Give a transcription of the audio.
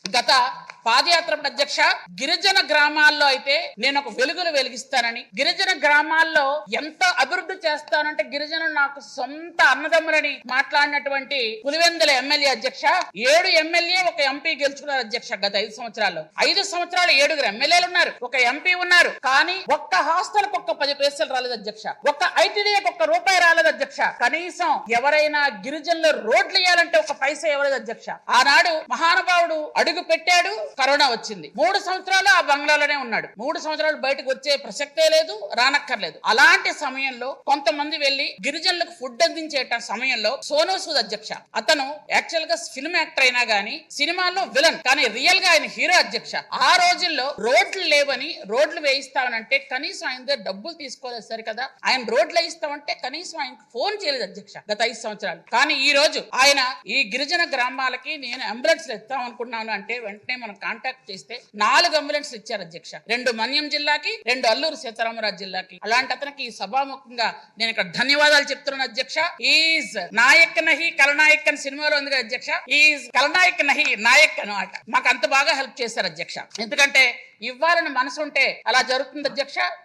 గత పాదయాత్ర అధ్యక్ష గిరిజన గ్రామాల్లో అయితే నేను ఒక వెలుగులు వెలిగిస్తానని, గిరిజన గ్రామాల్లో ఎంత అభివృద్ధి చేస్తానంటే గిరిజనులు నాకు సొంత అన్నదమ్ములని మాట్లాడినటువంటి పులివెందుల ఎమ్మెల్యే అధ్యక్ష 7 ఎమ్మెల్యే ఒక ఎంపీ గెలుచుకున్నారు అధ్యక్ష. గత 5 సంవత్సరాల్లో 5 సంవత్సరాలు 7 ఎమ్మెల్యేలు ఉన్నారు, ఒక ఎంపీ ఉన్నారు, కానీ ఒక్క హాస్టల్కి ఒక్క 10 పైసలు రాలేదు అధ్యక్ష, ఒక్క ఐటీడీకి ఒక్క రూపాయి రాలేదు అధ్యక్ష. కనీసం ఎవరైనా గిరిజనులు రోడ్లు వేయాలంటే ఒక పైసా ఇవ్వలేదు అధ్యక్ష. ఆనాడు మహానుభావుడు అడుగు పెట్టాడు, కరోనా వచ్చింది. 3 సంవత్సరాలు ఆ బంగ్లాలోనే ఉన్నాడు. 3 సంవత్సరాలు బయటకు వచ్చే ప్రసక్తే లేదు, రానక్కర్లేదు. అలాంటి సమయంలో కొంతమంది వెళ్లి గిరిజనులకు ఫుడ్ అందించే సమయంలో సోనూ సూద్ అధ్యక్ష, అతను యాక్చువల్ గా ఫిల్మ్ యాక్టర్ అయినా గానీ సినిమాల్లో విలన్, కానీ రియల్ గా ఆయన హీరో అధ్యక్ష. ఆ రోజుల్లో రోడ్లు లేవని రోడ్లు వేయిస్తామనంటే కనీసం ఆయన దగ్గర డబ్బులు తీసుకోలేదు సరి కదా, ఆయన రోడ్లు వేయిస్తామంటే కనీసం ఆయనకు ఫోన్ చేయలేదు అధ్యక్ష గత 5 సంవత్సరాలు. కానీ ఈ రోజు ఆయన ఈ గిరిజన గ్రామాలకి నేను అంబులెన్స్ ఇస్తాం అనుకున్నాను అంటే వెంటనే మనం కాంటాక్ట్ చేస్తే 4 అంబులెన్స్ ఇచ్చారు అధ్యక్ష. 2 మన్యం జిల్లాకి, 2 అల్లూరు సీతారామరాజు జిల్లాకి. అలాంటి అతనికి ఈ సభాముఖంగా నేను ఇక్కడ ధన్యవాదాలు చెప్తున్నాను అధ్యక్ష. ఈజ్ నాయక్ నహి కలనాయక్ అని సినిమాలో ఉంది అధ్యక్ష, ఈజ్ కలనాయక్ నహి నాయక్ అనమాట. మాకు అంత బాగా హెల్ప్ చేశారు అధ్యక్ష. ఎందుకంటే ఇవ్వాలని మనసు ఉంటే అలా జరుగుతుంది అధ్యక్ష.